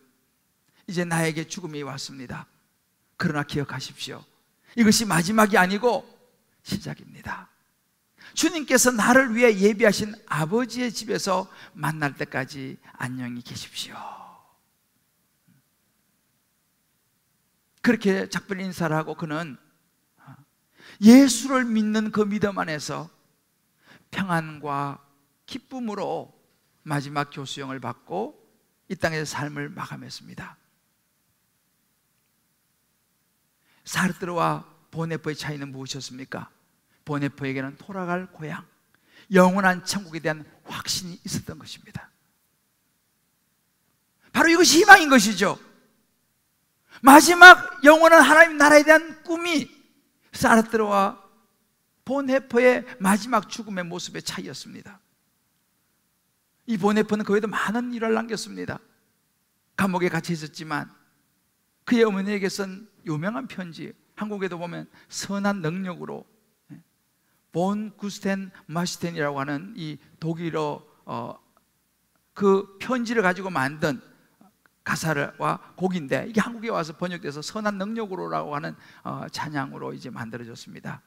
이제 나에게 죽음이 왔습니다. 그러나 기억하십시오. 이것이 마지막이 아니고 시작입니다. 주님께서 나를 위해 예비하신 아버지의 집에서 만날 때까지 안녕히 계십시오. 그렇게 작별 인사를 하고 그는 예수를 믿는 그 믿음 안에서 평안과 기쁨으로 마지막 교수형을 받고 이 땅에서 삶을 마감했습니다. 사르트르와 보네포의 차이는 무엇이었습니까? 보네포에게는 돌아갈 고향, 영원한 천국에 대한 확신이 있었던 것입니다. 바로 이것이 희망인 것이죠. 마지막 영원한 하나님 나라에 대한 꿈이 사르트르와 보네포의 마지막 죽음의 모습의 차이였습니다. 이 보네포는 그 외에도 많은 일을 남겼습니다. 감옥에 갇혀 있었지만 그의 어머니에게 쓴 유명한 편지, 한국에도 보면 선한 능력으로 본 구스텐 마시텐이라고 하는 이 독일어 그 편지를 가지고 만든 가사와 곡인데, 이게 한국에 와서 번역돼서 선한 능력으로라고 하는 찬양으로 이제 만들어졌습니다.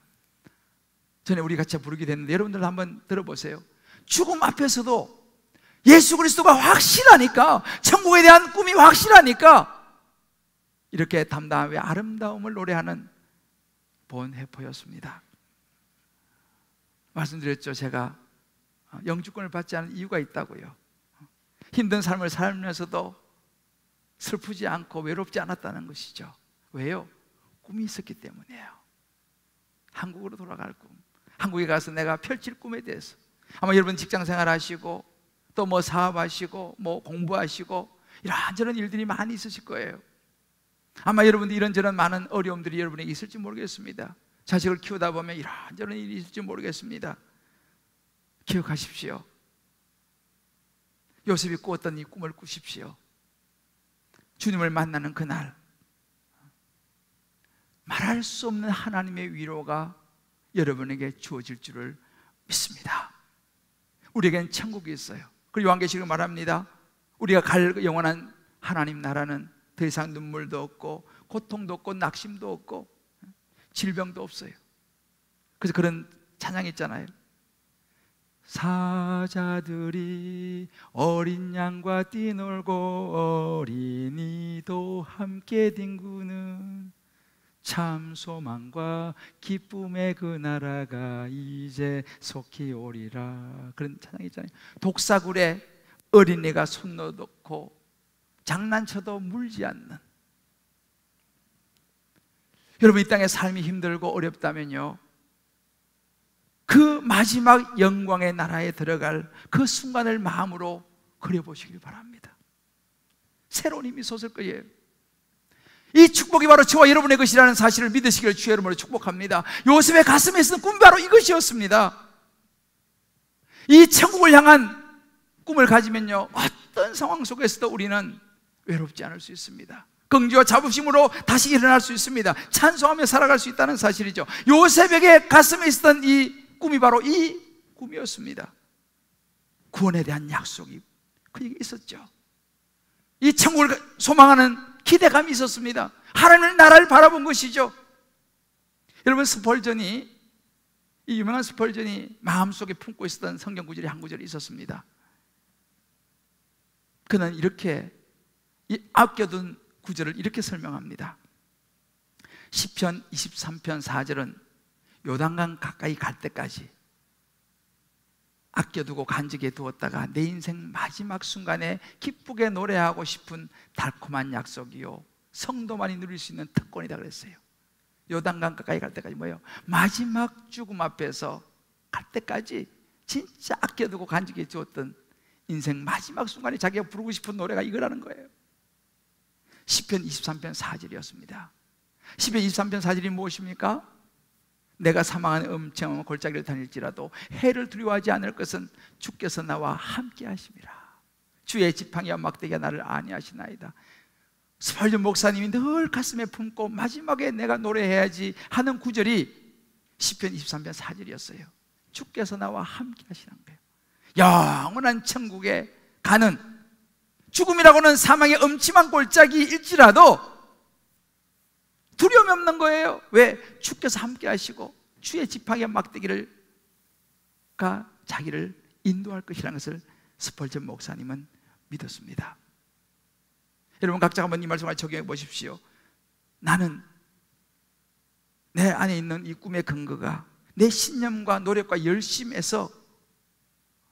전에 우리 같이 부르게 됐는데 여러분들 한번 들어보세요. 죽음 앞에서도 예수 그리스도가 확실하니까, 천국에 대한 꿈이 확실하니까 이렇게 담담하게 아름다움을 노래하는 본 해퍼였습니다. 말씀드렸죠. 제가 영주권을 받지 않은 이유가 있다고요. 힘든 삶을 살면서도 슬프지 않고 외롭지 않았다는 것이죠. 왜요? 꿈이 있었기 때문이에요. 한국으로 돌아갈 꿈, 한국에 가서 내가 펼칠 꿈에 대해서. 아마 여러분 직장생활 하시고 또 뭐 사업하시고 뭐 공부하시고 이런저런 일들이 많이 있으실 거예요. 아마 여러분들 이런저런 많은 어려움들이 여러분에게 있을지 모르겠습니다. 자식을 키우다 보면 이런저런 일이 있을지 모르겠습니다. 기억하십시오. 요셉이 꾸었던 이 꿈을 꾸십시오. 주님을 만나는 그날 말할 수 없는 하나님의 위로가 여러분에게 주어질 줄을 믿습니다. 우리에겐 천국이 있어요. 그리고 요한계시록에 말합니다. 우리가 갈 영원한 하나님 나라는 더 이상 눈물도 없고 고통도 없고 낙심도 없고 질병도 없어요. 그래서 그런 찬양이 있잖아요. 사자들이 어린 양과 뛰놀고 어린이도 함께 뒹구는 참 소망과 기쁨의 그 나라가 이제 속히 오리라. 그런 찬양이 있잖아요. 독사굴에 어린이가 손 넣어놓고 장난쳐도 물지 않는. 여러분 이 땅의 삶이 힘들고 어렵다면요, 그 마지막 영광의 나라에 들어갈 그 순간을 마음으로 그려보시길 바랍니다. 새로운 힘이 솟을 거예요. 이 축복이 바로 저와 여러분의 것이라는 사실을 믿으시기를 주의 이름으로 축복합니다. 요셉의 가슴에 있었던 꿈이 바로 이것이었습니다. 이 천국을 향한 꿈을 가지면요, 어떤 상황 속에서도 우리는 외롭지 않을 수 있습니다. 긍지와 자부심으로 다시 일어날 수 있습니다. 찬송하며 살아갈 수 있다는 사실이죠. 요셉에게 가슴에 있었던 이 꿈이 바로 이 꿈이었습니다. 구원에 대한 약속이 그에게 있었죠. 이 천국을 소망하는 기대감이 있었습니다. 하나님의 나라를 바라본 것이죠. 여러분 스펄전이, 이 유명한 스펄전이 마음속에 품고 있었던 성경 구절이 한 구절이 있었습니다. 그는 이렇게 이 아껴둔 구절을 이렇게 설명합니다. 시편 23편 4절은 요단강 가까이 갈 때까지 아껴두고 간직해 두었다가 내 인생 마지막 순간에 기쁘게 노래하고 싶은 달콤한 약속이요 성도만이 누릴 수 있는 특권이다 그랬어요. 요단강 가까이 갈 때까지 뭐예요? 마지막 죽음 앞에서 갈 때까지 진짜 아껴두고 간직해 두었던 인생 마지막 순간에 자기가 부르고 싶은 노래가 이거라는 거예요. 시편 23편 4절이었습니다. 시편 23편 4절이 무엇입니까? 내가 사망하는 음침한 골짜기를 다닐지라도 해를 두려워하지 않을 것은 주께서 나와 함께 하심이라. 주의 지팡이와 막대기가 나를 안위하시나이다. 스펄전 목사님이 늘 가슴에 품고 마지막에 내가 노래해야지 하는 구절이 시편 23편 4절이었어요. 주께서 나와 함께 하시는 거예요. 영원한 천국에 가는, 죽음이라고는 사망의 음침한 골짜기일지라도 두려움이 없는 거예요. 왜? 주께서 함께 하시고 주의 지팡이와 막대기가 자기를 인도할 것이라는 것을 스펄전 목사님은 믿었습니다. 여러분 각자 한번 이 말씀을 적용해 보십시오. 나는 내 안에 있는 이 꿈의 근거가 내 신념과 노력과 열심에서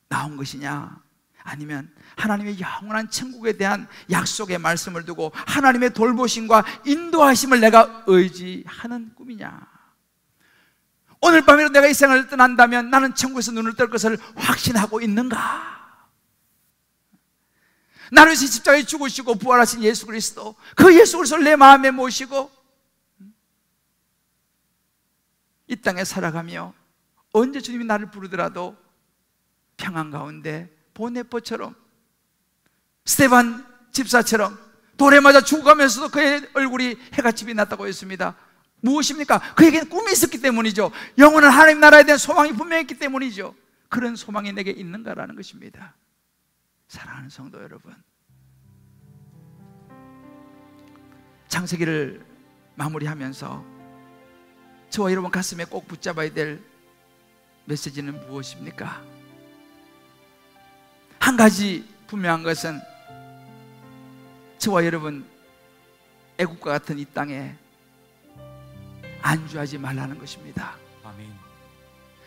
나온 것이냐, 아니면 하나님의 영원한 천국에 대한 약속의 말씀을 두고 하나님의 돌보심과 인도하심을 내가 의지하는 꿈이냐. 오늘 밤에도 내가 이 생을 떠난다면 나는 천국에서 눈을 뜰 것을 확신하고 있는가? 나를 위해서 십자가에 죽으시고 부활하신 예수 그리스도, 그 예수 그리스도를 내 마음에 모시고 이 땅에 살아가며 언제 주님이 나를 부르더라도 평안 가운데 보네포처럼, 스데반 집사처럼 돌에 맞아 죽어가면서도 그의 얼굴이 해같이 났다고 했습니다. 무엇입니까? 그에게는 꿈이 있었기 때문이죠. 영원한 하나님 나라에 대한 소망이 분명했기 때문이죠. 그런 소망이 내게 있는가라는 것입니다. 사랑하는 성도 여러분, 창세기를 마무리하면서 저와 여러분 가슴에 꼭 붙잡아야 될 메시지는 무엇입니까? 한 가지 분명한 것은 저와 여러분 애국과 같은 이 땅에 안주하지 말라는 것입니다. 아멘.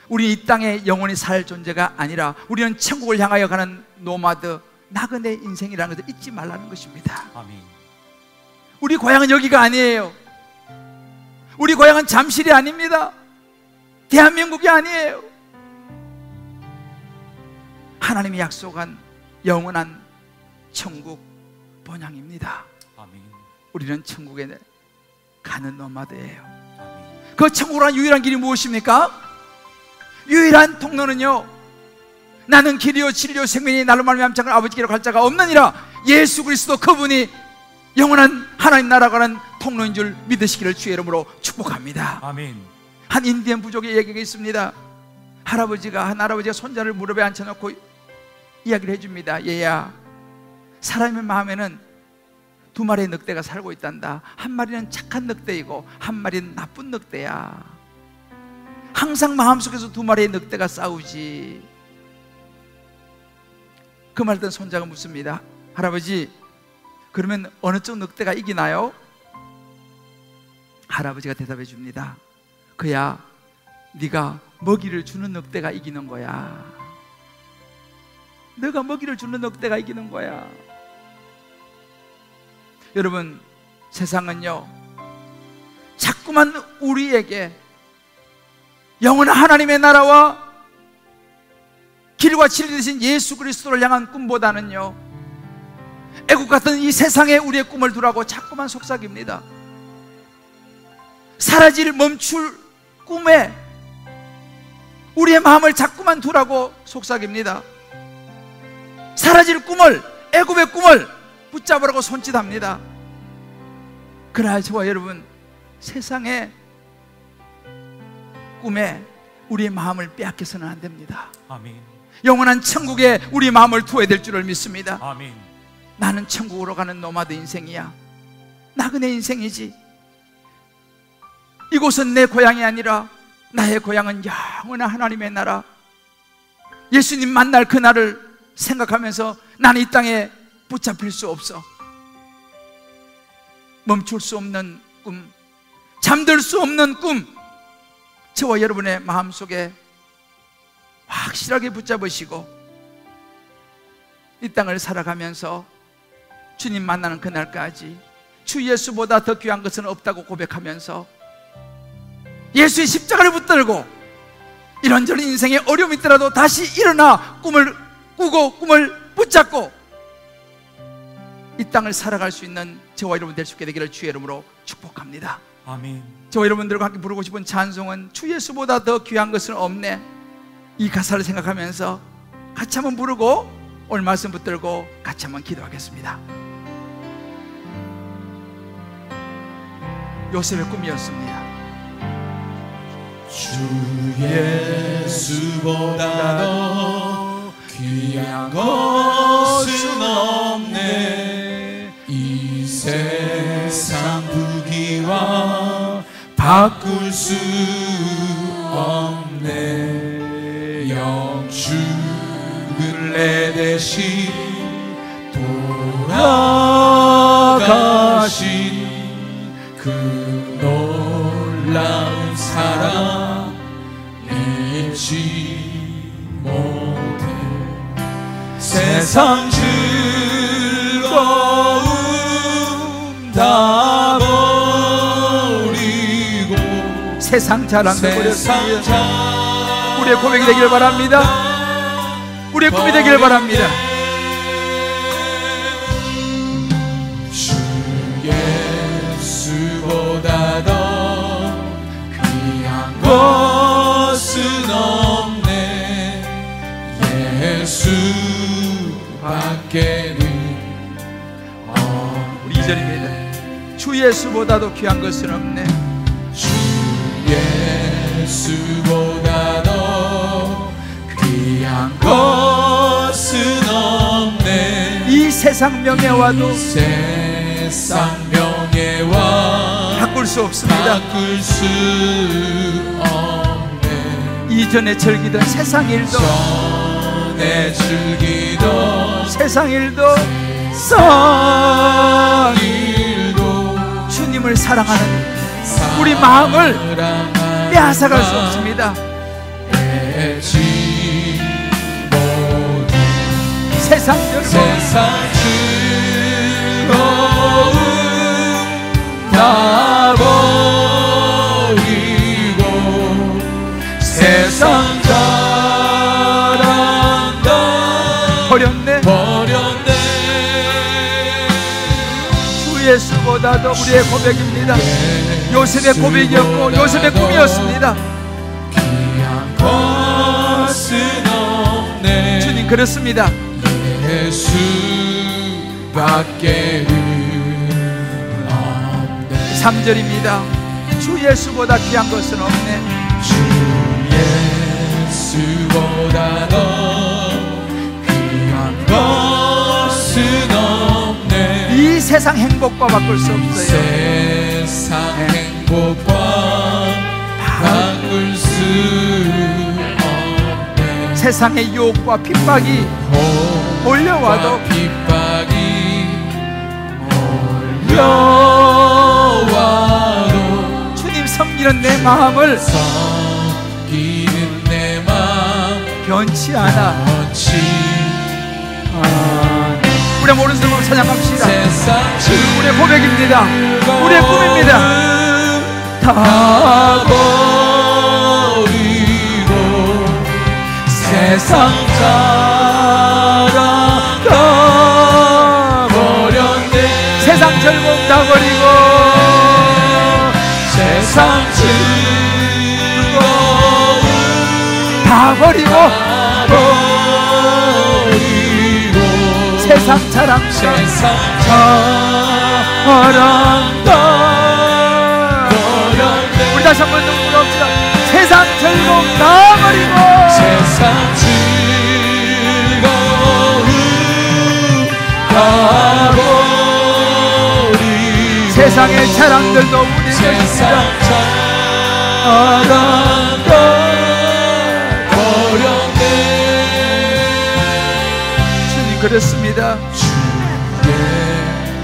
우리 이 땅에 영원히 살 존재가 아니라 우리는 천국을 향하여 가는 노마드, 나그네 인생이라는 것을 잊지 말라는 것입니다. 아멘. 우리 고향은 여기가 아니에요. 우리 고향은 잠실이 아닙니다. 대한민국이 아니에요. 하나님이 약속한 영원한 천국 본향입니다. 아멘. 우리는 천국에 가는 노마드예요. 아멘. 그 천국으로 가는 유일한 길이 무엇입니까? 유일한 통로는요, 나는 길이요 진리요 생명이 나로 말미암지 않고 아버지께로 갈 자가 없느니라. 예수 그리스도 그분이 영원한 하나님 나라가 가는 통로인 줄 믿으시기를 주의 이름으로 축복합니다. 아멘. 한 인디언 부족의 얘기가 있습니다. 한 할아버지가 손자를 무릎에 앉혀놓고 이야기를 해줍니다. 얘야, 사람의 마음에는 두 마리의 늑대가 살고 있단다. 한 마리는 착한 늑대이고 한 마리는 나쁜 늑대야. 항상 마음속에서 두 마리의 늑대가 싸우지. 그 말 듣던 손자가 묻습니다. 할아버지, 그러면 어느 쪽 늑대가 이기나요? 할아버지가 대답해 줍니다. 그야, 네가 먹이를 주는 늑대가 이기는 거야. 네가 먹이를 주는 늑대가 이기는 거야. 여러분, 세상은요, 자꾸만 우리에게 영원한 하나님의 나라와 길과 진리 되신 예수 그리스도를 향한 꿈보다는요, 애국 같은 이 세상에 우리의 꿈을 두라고 자꾸만 속삭입니다. 사라질 멈출 꿈에 우리의 마음을 자꾸만 두라고 속삭입니다. 사라질 꿈을, 애굽의 꿈을 붙잡으라고 손짓합니다. 그러나 저와 여러분, 세상의 꿈에 우리의 마음을 빼앗겨서는 안 됩니다. 아멘. 영원한 천국에 우리 마음을 두어야 될 줄을 믿습니다. 아멘. 나는 천국으로 가는 노마드 인생이야. 나그네 인생이지. 이곳은 내 고향이 아니라 나의 고향은 영원한 하나님의 나라. 예수님 만날 그날을 생각하면서 나는 이 땅에 붙잡힐 수 없어. 멈출 수 없는 꿈, 잠들 수 없는 꿈, 저와 여러분의 마음속에 확실하게 붙잡으시고 이 땅을 살아가면서 주님 만나는 그날까지 주 예수보다 더 귀한 것은 없다고 고백하면서 예수의 십자가를 붙들고 이런저런 인생에 어려움이 있더라도 다시 일어나 꿈을 꾸고 꿈을 붙잡고 이 땅을 살아갈 수 있는 저와 여러분 될 수 있게 되기를 주의 이름으로 축복합니다. 아멘. 저와 여러분들과 함께 부르고 싶은 찬송은 주 예수보다 더 귀한 것은 없네. 이 가사를 생각하면서 같이 한번 부르고 오늘 말씀 붙들고 같이 한번 기도하겠습니다. 요셉의 꿈이었습니다. 주 예수보다 더 귀한 것은 없네. 이 세상 부귀와 바꿀 수 없네. 영축을 내 대신 돌아가신 그 놀라운 사랑 잊지 못해. 세상 즐거움 다 버리고 세상 자랑 되버렸습니다. 우리의 고백이 되길 바랍니다. 우리의 꿈이 되길 바랍니다. 주 예수보다 더 귀한 것은 없네. 예수밖에는 우리 2절입니다. 주 예수보다도 귀한 것은 없네. 주 예수보다 더 귀한 것은 없네. 이 세상 명예와도 세상 명예와 바꿀 수 없습니다. 바꿀 수 없네. 이전에 즐기던 세상 일도 전에 즐기던 세상 일도 세상 일도 주님을 사랑하는 우리 마음을 빼앗아갈 수 없습니다. 세상 즐거움 다 버리고 세상 자랑다 버렸네. 주 예수보다도 우리의 고백입니다. 요셉의 고백이었고 요셉의 꿈이었습니다. 귀한 것은 없네. 주님 그렇습니다. 예수밖에는 없네. 3절입니다. 주 예수보다 귀한 것은 없네. 주 예수보다 더 귀한 것은 없네. 이 세상 행복과 바꿀 수 없어요. 세상 행복과 바꿀 수 없네. 세상의 유혹과 핍박이 몰려와도 핍박이 몰려와도 주님 섬기는 내 마음을 섬기는 내 마음 변치 않아. 우리 모르는 사람으로 찬양합시다. 우리의 고백입니다. 우리의 꿈입니다. 다 버리고 세상 자랑 다 버렸네. 세상 즐거움 다 버리고 세상 즐거움 다 버리고 세상 자랑다 우리 다시 한번 눈물 없시다. 세상 즐거움 다 버리고 세상 즐거움 다 버리고 세상의 자랑들도 우리 세상 자랑도 버렸네. 주님 그렇습니다.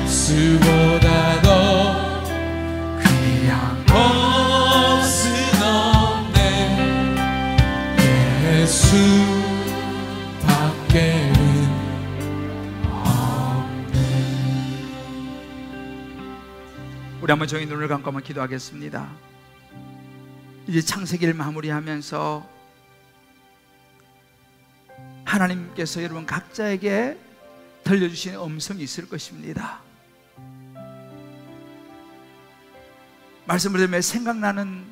예수보다 더 귀한 것은 없네. 예수밖에는 없네. 우리 한번 저희 눈을 감고 한번 기도하겠습니다. 이제 창세기를 마무리하면서 하나님께서 여러분 각자에게 들려주신 음성이 있을 것입니다. 말씀을 들으며 생각나는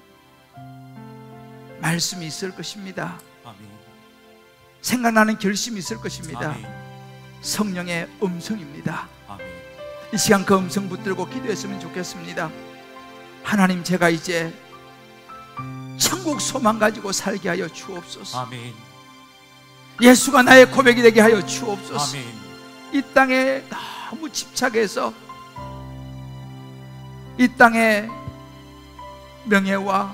말씀이 있을 것입니다. 아멘. 생각나는 결심이 있을 것입니다. 아멘. 성령의 음성입니다. 아멘. 이 시간 그 음성 붙들고 기도했으면 좋겠습니다. 하나님, 제가 이제 천국 소망 가지고 살게 하여 주옵소서. 아멘. 예수가 나의 고백이 되게 하여 주옵소서. 아멘. 이 땅에 너무 집착해서 이 땅에 명예와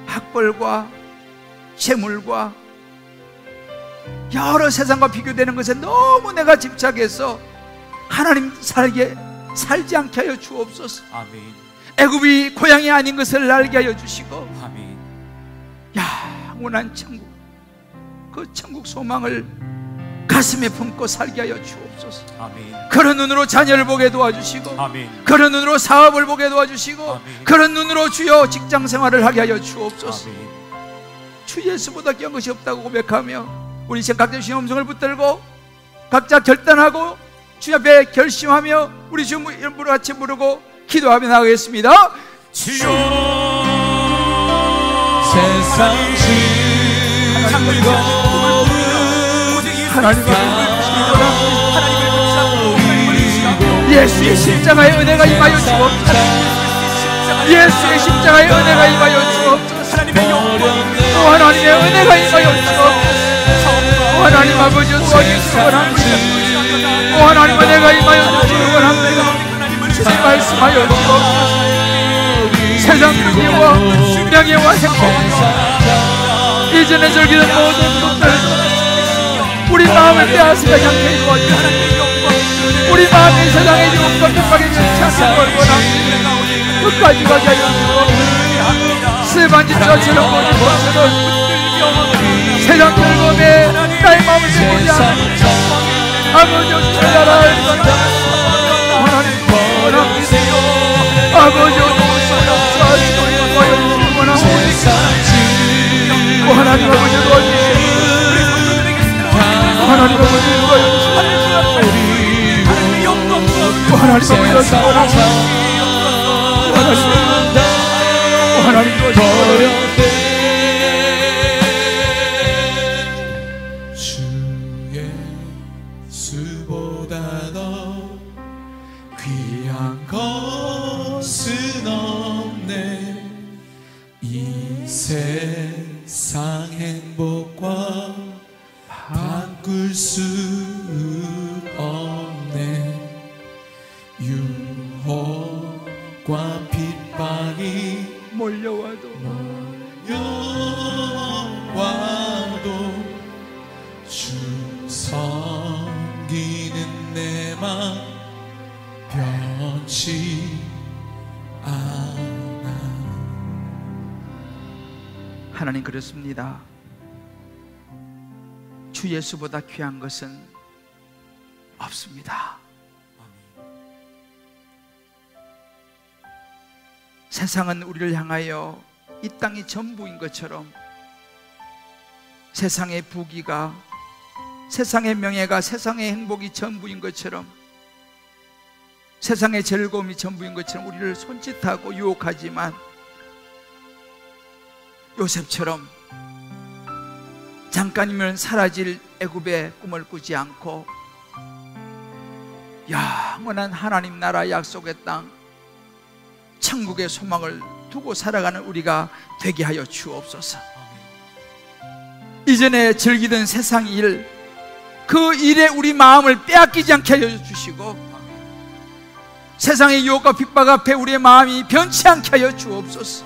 학벌과 재물과 여러 세상과 비교되는 것에 너무 내가 집착해서 하나님 살지 않게 하여 주옵소서. 아멘. 애굽이 고향이 아닌 것을 알게 하여 주시고 아멘. 영원한 천국, 그 천국 소망을 가슴에 품고 살게 하여 주옵소서. 아멘. 그런 눈으로 자녀를 보게 도와주시고 아멘. 그런 눈으로 사업을 보게 도와주시고 아멘. 그런 눈으로 주여 직장 생활을 하게 하여 주옵소서. 아멘. 주 예수보다 귀한 것이 없다고 고백하며 우리 지금 각자 주의 음성을 붙들고 각자 결단하고 주 앞에 결심하며 우리 주 이름으로 같이 부르고 기도하며 나가겠습니다. 주여 세상 즐거움 하나님을 예수의 십자가의 은혜가 임하여 주옵소서. 예수의 십자가의 은혜가 임하여 주옵소서. 또 하나님의 은혜가 임하여 주옵소서. 오 하나님 아버지 도와주시기 원합니다. 오 하나님 은혜가 임하여 주시기 원합니다. 주님 말씀하여 주옵소서. 세상 명예와 행복 이전에 즐기는 모든 것들 우리 마음을 빼앗으며 향해 도와주시옵소서. 우리 마음이 세상의 유혹과 핍박에 괜찮은 걸 원합니다. 끝까지 가게 하여 주옵소서. 세반지처럼 모든 것들은 세상 즐거움에 나의 마음을 빼고자 아버지 주의 나라를 하나님 원합니다. 아버지 오소서 역사하시고 인도하여 주시기 원합니다. 하나님 아버지 도와주시옵소서. 하나님 아버지 인도하여 주시옵소서. 하나님 아버지 하나님 주의 수보다 더 귀한 것은 없네. 이 세상 행복과 바꿀 수 없네. 유혹과 핍박이 몰려와도 주 섬기는 내 맘 변치 않아. 하나님 그렇습니다. 주 예수보다 귀한 것은 없습니다. 세상은 우리를 향하여 이 땅이 전부인 것처럼, 세상의 부귀가, 세상의 명예가, 세상의 행복이 전부인 것처럼, 세상의 즐거움이 전부인 것처럼 우리를 손짓하고 유혹하지만, 요셉처럼 잠깐이면 사라질 애굽의 꿈을 꾸지 않고 영원한 하나님 나라 약속의 땅, 천국의 소망을 두고 살아가는 우리가 되게 하여 주옵소서. 이전에 즐기던 세상 일, 그 일에 우리 마음을 빼앗기지 않게 하여 주시고, 세상의 유혹과 핍박 앞에 우리의 마음이 변치 않게 하여 주옵소서.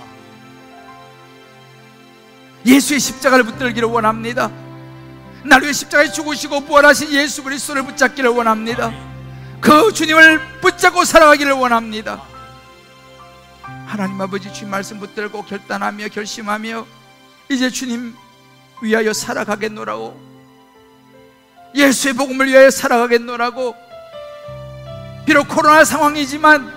예수의 십자가를 붙들기를 원합니다. 날 위해 십자가에 죽으시고 부활하신 예수 그리스도를 붙잡기를 원합니다. 그 주님을 붙잡고 살아가기를 원합니다. 하나님 아버지, 주님 말씀 붙들고 결단하며 결심하며 이제 주님 위하여 살아가겠노라고, 예수의 복음을 위하여 살아가겠노라고, 비록 코로나 상황이지만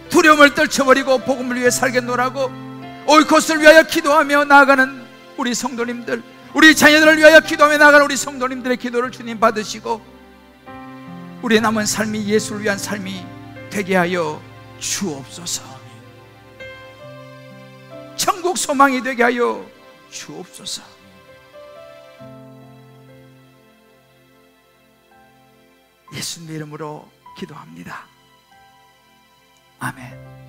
두려움을 떨쳐버리고 복음을 위해 살겠노라고, 오이코스를 위하여 기도하며 나아가는 우리 성도님들, 우리 자녀들을 위하여 기도하며 나아가는 우리 성도님들의 기도를 주님 받으시고, 우리의 남은 삶이 예수를 위한 삶이 되게 하여 주옵소서. 천국 소망이 되게 하여 주옵소서. 예수님의 이름으로 기도합니다. 아멘.